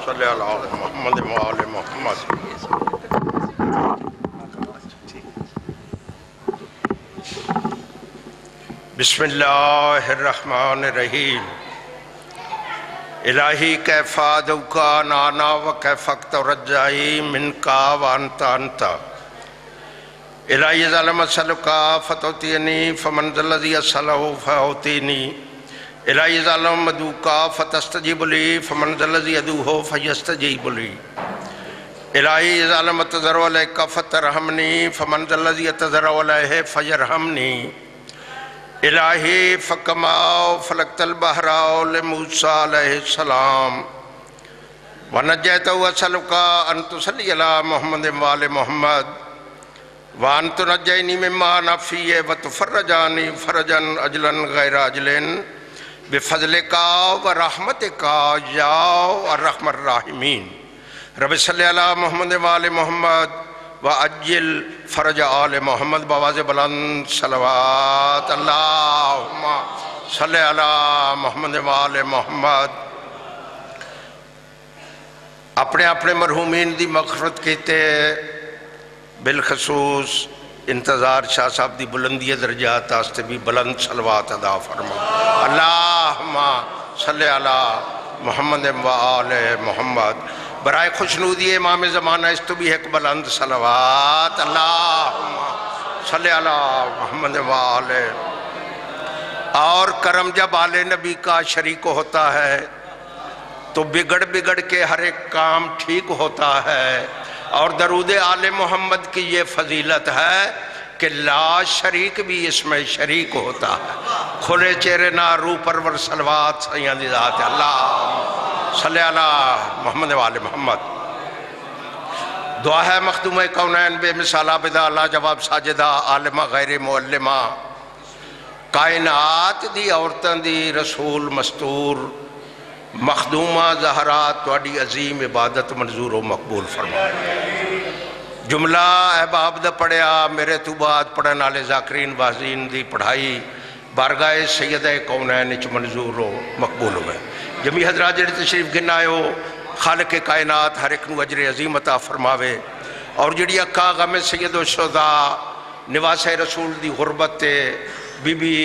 صلی علی محمد و آل محمد۔ بسم اللہ الرحمن الرحیم۔ الہی کیف عدوکا نانا و کیف اقترجائی منکا وانتا انتا۔ الہی ظلم اسألکا فتوتینی فمن ذا الذی اسألہ فاوتینی۔ الہی ظلم مدوکا فتستجیب لی فمن ذا الذی ادوہ فیستجیب لی۔ الہی ظلم اتذر علیکا فترحمنی فمن ذا الذی اتذر علیہ فیرحمنی۔ الہی فکماؤ فلکت البحراؤ لموسیٰ علیہ السلام ونجیتو اسألکا ان تصلی علی محمد وآل محمد وان تنجینی مما نفیہ وتفرجانی فرجا اجلا غیر اجلن بفضلکا ورحمتکا یا الرحم الراحمین۔ رب صلی علی محمد وآل محمد وعجل فرج آل محمد بواز بلند صلوات اللہم صلی علی محمد وآل محمد۔ اپنے اپنے مرحومین دی مغفرت کیتے بالخصوص انتظار شاہ صاحب دی بلندی درجات آستے بھی بلند صلوات ادا فرما۔ اللہم صلی علی محمد وآل محمد۔ برائے خوشنودی امام زمانہ اس تو بھی ایک بلند صلوات۔ اللہم صلی علی محمد وآل۔ اور کرم جب آل نبی کا شریک ہوتا ہے تو بگڑ بگڑ کے ہر ایک کام ٹھیک ہوتا ہے، اور درود آل محمد کی یہ فضیلت ہے کہ لا شریک بھی اس میں شریک ہوتا ہے۔ کھلے چہرے نہ روح پرور صلوات سیاں دی ذات اللہ صلی علی محمد وآل محمد۔ دعا ہے مخدوم کونین بے مثال عابدہ لا جواب ساجدہ عالمہ غیر معلمہ، کائنات دی عورتاں دی رسول مستور مخدومہ زہرات تواڈی عظیم عبادت منظور و مقبول فرما۔ جملہ احباب دا پڑھیا میرے تو بعد پڑھن والے ذاکرین واعظین دی پڑھائی بارگاہ سیدہ کونین وچ منظور و مقبول ہوئے۔ جمی حضرات جڑے تشریف گن آئے ہو، خالق کائنات ہر ایک نو اجر عظیم عطا فرماوے، اور جڑی اکا غم سید و شہداء نواس رسول دی غربت تے بی بی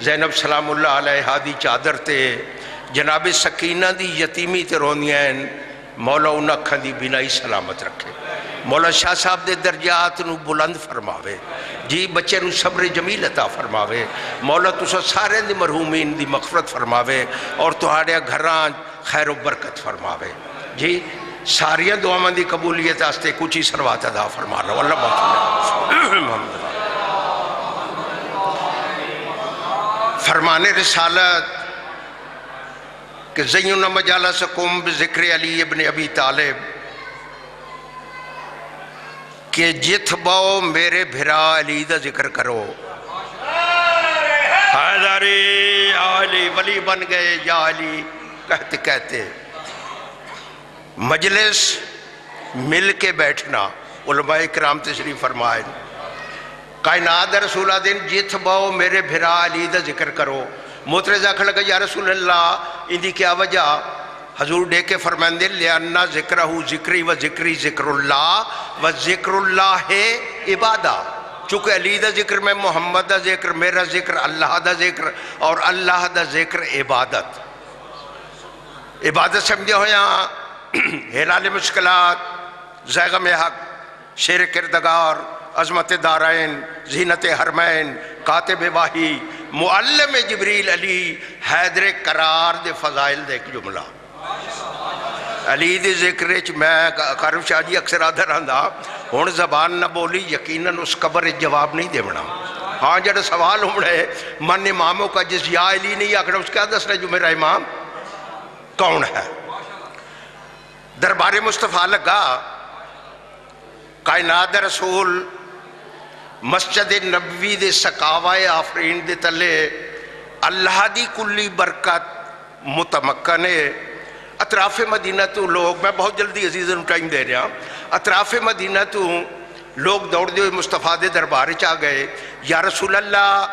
زینب سلام اللہ علیہ ہادی چادر تے جناب سکینہ دی یتیمی تے روندیاں ہیں، مولا انہاں اکھاں دی بینائی سلامت رکھے، مولا شاہ صاحب دے درجات نو بلند فرماوے، جی بچے نو صبر جمیل عطا فرماوے، مولا تسا سارے دی مرحومین دی مغفرت فرماوے اور تہاڈے گھراں خیر و برکت فرماوے۔ جی ساریاں دعاواں دی قبولیت واسطے کچھ ہی صلوات ادا فرما لو۔ اللہ محمد فرمان رسالت کہ زین مجالسکم بذکر علی ابن ابی طالب، کہ جت باؤ میرے بھرا علی دا ذکر کرو۔ حیدری علی ولی بن گئے یا علی کہتے کہتے۔ مجلس مل کے بیٹھنا، علماء کرام تشریف فرمائے، کائنات رسولہ دن جت باؤ میرے بھرا علی دا ذکر کرو۔ موترز آکھنے لگا یا رسول اللہ اندھی کیا وجہ؟ حضور دے کے فرمائیں دے لِأَنَّا ذِكْرَهُ ذِكْرِي وَذِكْرِي ذِكْرُ اللَّهِ وَذِكْرُ اللَّهِ عبادہ۔ چونکہ علی دا ذکر میں محمد دا ذکر، میرا ذکر اللہ دا ذکر، اور اللہ دا ذکر عبادت۔ عبادت سمجھے ہو یہاں ہلال مشکلات، زیغم حق، شیر کردگار، عظمت دارین، زینت حرمین، کاتب واحی، معلم جبریل علی، حیدر قرار دے فضائل دے ایک جملہ۔ علی دے ذکر میں قارم شاہ جی اکثر آدھر آندھا ہون زبان نہ بولی یقیناً اس قبر جواب نہیں دے بنا۔ ہاں جڑا سوال ہوڑے من اماموں کا جس یا علی نہیں آکھنا اس کیا دس رہے جو میرا امام کون ہے؟ دربار مصطفیٰ لگا، کائنات رسول مسجد نبوی دے سکاوائے آفرین دے تلے اللہ دی کلی برکت متمکنے۔ اطراف مدینہ تو لوگ، میں بہت جلدی عزیزاں ٹائم دے رہا، اطراف مدینہ تو لوگ دوڑ دے ہوئے مصطفیٰ دے دربار چاہ گئے، یا رسول اللہ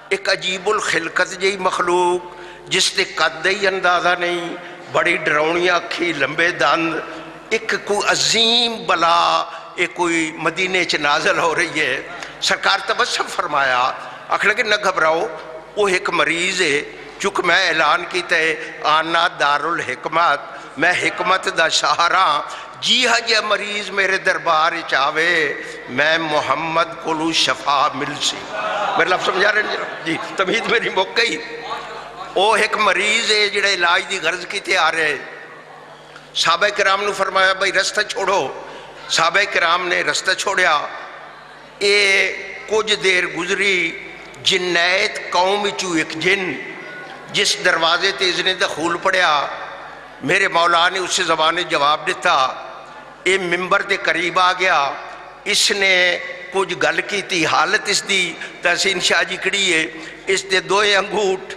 ایک عجیب الخلقت جئی مخلوق جس نے قد ہی اندازہ نہیں، بڑی ڈراؤنی اکھی، لمبے دند، ایک کوئی عظیم بلا ایک کوئی مدینے چ نازل ہو رہی ہے۔ سرکار تبسم فرمایا، آخر لگے نہ گھبراؤ، وہ ایک مریض ہے، چونکہ میں اعلان کیتا ہے آنا دار الحکمت، میں حکمت دا سہارا، جی ہاں جی مریض میرے دربار چاہے میں محمد کو شفا مل سی۔ میرے لفظ سمجھا رہے ہیں جی، تمہید میری مک گئی۔ وہ ایک مریض ہے جڑے علاج دی غرض کیتے آ رہے، صحابہ کرام نے فرمایا بھائی رستہ چھوڑو، صحابہ کرام نے رستہ چھوڑیا۔ اے کچھ دیر گزری، جنیت قوم چو ایک جن جس دروازے تے اذن دخول پڑیا، میرے مولا نے اس زبان جواب دیتا، اے ممبر دے قریب آ گیا، اس نے کچھ گل کی تھی، حالت اس دی تحسین شاہ جی کڑی ہے، اس دے دوئے انگوٹ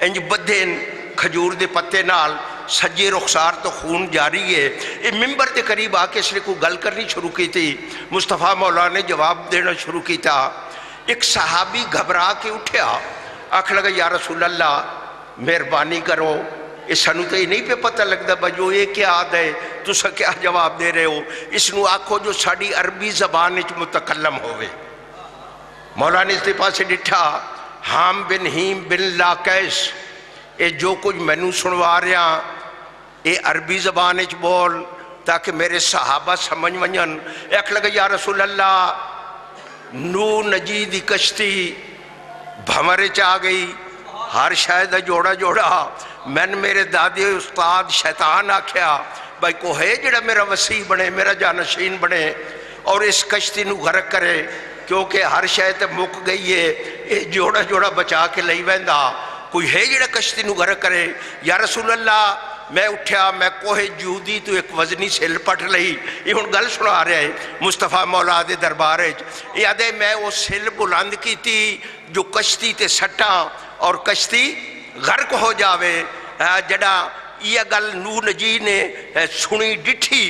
انج بدھن کھجور دے پتے نال، سجے رخسار تو خون جاری ہے۔ یہ ممبر دے قریب آ کے اس نے کوئی گل کرنی شروع کی تھی، مصطفیٰ مولا نے جواب دینا شروع کی تھا۔ ایک صحابی گھبرا کے اٹھیا، آکھ لگا یا رسول اللہ مہربانی کرو، اس سنو تو یہ نہیں پہ پتہ لگتا بجو یہ کیا آد ہے، تو سا کیا جواب دے رہے ہو، اس نو آکھو جو ساڑی عربی زبان اچ متکلم ہوئے۔ مولا نے اس دے پاس سے ڈٹھا، حام بن ہیم بن لاکیس، اے جو کچھ مینو سنوا رہا اے عربی زبان اچ بول تاکہ میرے صحابہ سمجھ ونجن۔ ایک لگا یا رسول اللہ نو نجی دی کشتی بھمرے چاہ گئی، ہر شاید جوڑا جوڑا، میں نے میرے دادی استاد شیطان آکھیا بھائی کو ہے جڑا میرا وسیع بنے، میرا جانشین بنے اور اس کشتی نو غرق کرے، کیونکہ ہر شاید مک گئی ہے، یہ جوڑا جوڑا بچا کے لئی ویندا، کوئی ہے جڑا کشتی نو غرق کرے۔ یا رسول اللہ میں اٹھیا، میں کوہ جودی تو ایک وزنی سل پٹ لئی، یہ ہن گل سنا رہے ہیں مصطفیٰ مولا دے دربار یہ آدھے میں وہ سل بلند کی تھی جو کشتی تے سٹاں اور کشتی غرق ہو جاوے۔ جڑا یہ گل نو نجی نے سنی ڈٹھی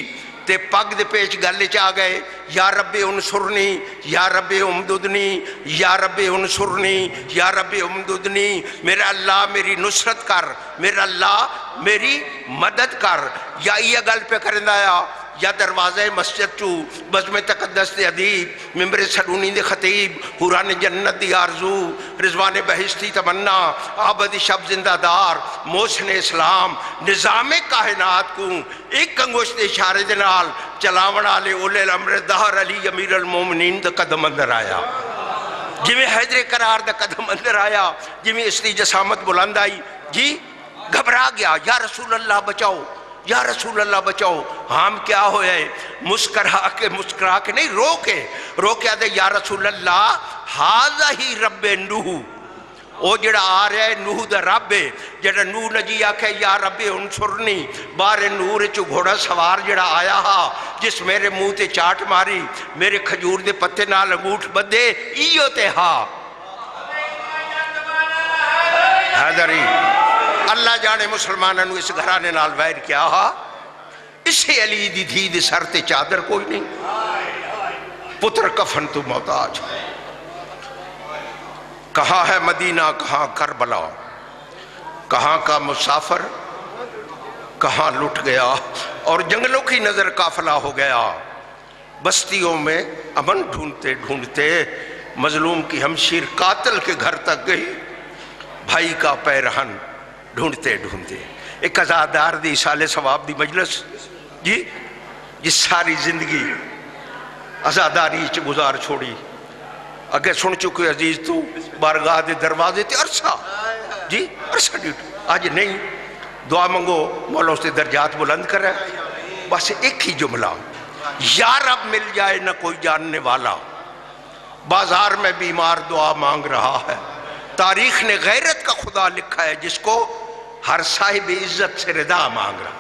تے پگ دے پیچ گل چاہ گئے، یا رب انصرنی یا رب امددنی یا رب انصرنی یا رب امددنی، میرا اللہ میری نصرت کر، میرا اللہ میری مدد کر۔ یا یہ گل پہ کرندہ آیا، یا دروازہ مسجد چو بزم تقدس دے ادیب، ممبر سلونی دے خطیب، حوران جنت دی آرزو، رضوان بہشتی تمنا، عابد شب زندہ دار، محسن اسلام، نظام کائنات کو ایک انگوشت اشارے دنال چلاون آلے اولے الامر دہر علی امیر المومنین دا قدم اندر آیا، جویں حیدر قرار دا قدم اندر آیا، جویں اس دی جسامت بلند آئی، جی گھبرا گیا، یا رسول اللہ بچاؤ، یا رسول اللہ بچاؤ۔ ہم کیا ہوئے ہیں؟ مسکرا کے نہیں، رو کے آدھے یا رسول اللہ ہاذا ہی رب نوح، وہ جڑا آ رہا ہے نوح دا رب ہے، جڑا نوح نجی آکھے یا رب انصرنی، بار نور چو گھوڑا سوار جڑا آیا ہا، جس میرے منہ تے چاٹ ماری، میرے کھجور دے پتے نال انگوٹھ بدے، ایو تے ہا حیدری۔ اللہ جانے مسلمانوں اس گھرانے نال وائر کیا ہا، اسے علی دی دھی دی سر تے چادر کوئی نہیں، پتر کفن تو محتاج۔ کہاں ہے مدینہ، کہاں کربلا، کہاں کا مسافر کہاں لٹ گیا، اور جنگلوں کی نظر قافلہ ہو گیا، بستیوں میں امن ڈھونڈتے ڈھونڈتے مظلوم کی ہمشیر قاتل کے گھر تک گئی، بھائی کا پیرہن ڈھونڈتے ڈھونڈتے۔ ایک عزادار دی سال ثواب دی مجلس جی، جس ساری زندگی عزاداری چ گزار چھوڑی، اگر سن چکے عزیز تو بارگاہ دے دروازے تے عرصہ جی، عرصہ ڈیٹ آج نہیں، دعا منگو مولا اس تے درجات بلند کر رہا ہے۔ بس ایک ہی جملہ، یا رب مل جائے نہ کوئی جاننے والا، بازار میں بیمار دعا مانگ رہا ہے، تاریخ نے غیرت کا خدا لکھا ہے جس کو ہر صاحب عزت سے رضا مانگ رہا۔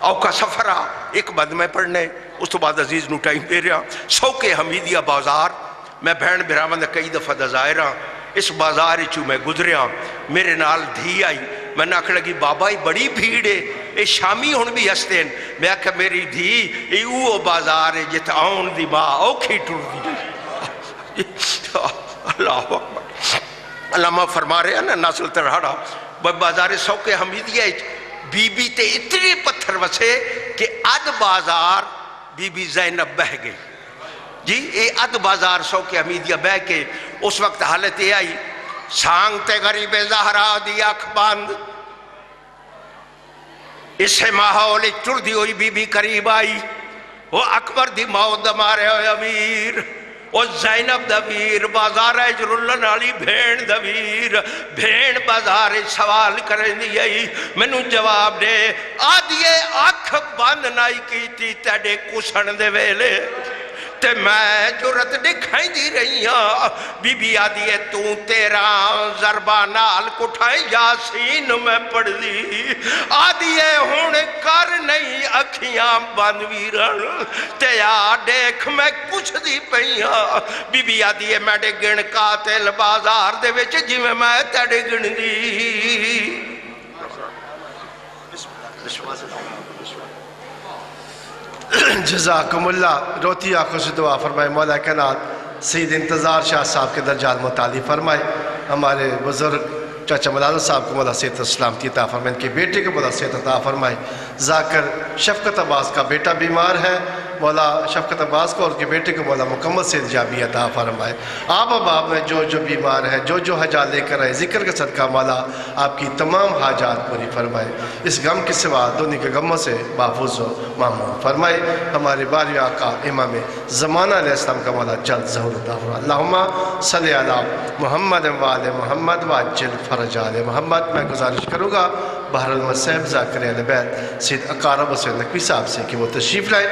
او کا سفرہ ایک بند میں پڑھنے، اس تو بعد عزیز نو ٹائم دے رہا، سوکے حمیدیہ بازار، میں بہن برامند کئی دفعہ دزائرہ، اس بازار چو میں گزریا، میرے نال دھی آئی، میں ناکھ لگی بابا ہی بڑی بھیڑے، اے شامی ہون بھی ہستے ہیں، میں کہا میری دھی اے اوہ بازار ہے جت آن دی ماں اوکھی ٹور دی۔ اللہ اکبر۔ علامہ فرما رہے ہیں نا ناصل ترہاڑا، بازار سوکے حمیدیہ بی بی تے اتنے پتھر وسے کہ اد بازار بی بی زینب بہ گئی جی اے اد بازار سو کے حمیدیہ بہ کے اس وقت حالت یہ آئی سانگ تے غریب زہرا دی اکھ بند اسے ماحول ٹر دی ہوئی بی بی قریب آئی وہ اکبر دی موت دا مارے ہوئے امیر وہ زینب دا ویر بازار ہے جرلن آلی بھین دا ویر بھین بازار سوال کریں دی میں نو جواب دے آدھیے اکھ بند نائی کی تھی تیڑے کسن دے ویلے تے میں جرت دکھائیں دی رہی ہاں بی بی آدھیے تو تیرا ضربانال کٹھائیں یاسین میں پڑھ دی آدھیے ہون کر نہیں اکھیاں بند ویرن تے آ دیکھ میں کچھ دی پہیاں بی بی آدھیے میں دے گن قاتل بازار دے وچ جی میں تیڑے گن دی جزاکم اللہ روتی آنکھوں سے دعا فرمائے مولا کائنات سید انتظار شاہ صاحب کے درجات متعالی فرمائے ہمارے بزرگ چاچا مولانا صاحب کو مولا صحت سلامتی عطا فرمائے ان کے بیٹے کو مولا صحت عطا فرمائے ذاکر شفقت عباس کا بیٹا بیمار ہے مولا شفقت عباس کو اور کے بیٹے کو مولا مکمل صحت یابی عطا فرمائے آپ اب میں جو بیمار ہے جو حاجات لے کر آئے ذکر کا صدقہ مولا آپ کی تمام حاجات پوری فرمائے اس غم کے سوا دنیا کے غموں سے محفوظ و معمون فرمائے ہمارے باری آقا امام زمانہ علیہ السلام کا مولا جلد ظہور عطا فرمائے اللہم صلی علی محمد وآل محمد وعجل فرج آل محمد میں گزارش کروں گا بحر المصیب ذاکر اہل بیت سید اقارب حسین نقوی صاحب سے کہ وہ تشریف لائے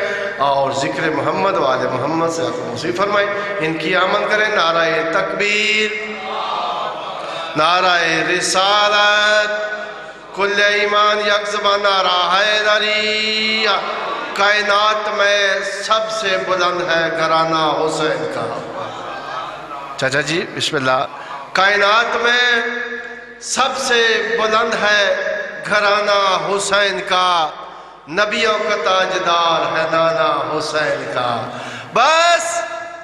اور ذکر محمد و آل محمد سے آپ کو موسیقی فرمائے ان کی آمن کریں نعرہ تکبیر نعرہ رسالت کل ایمان یک زبان نعرہ حیدری کائنات میں سب سے بلند ہے گھرانہ حسین کا چاچا جی بسم اللہ کائنات میں سب سے بلند ہے گھرانہ حسین کا نبیوں کا تاجدار ہے نانا حسین کا بس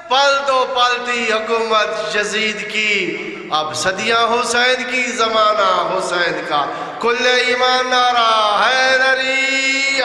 پل دو پل دی حکومت یزید کی اب صدیاں حسین کی زمانہ حسین کا کل ایمان نعرہ حیدری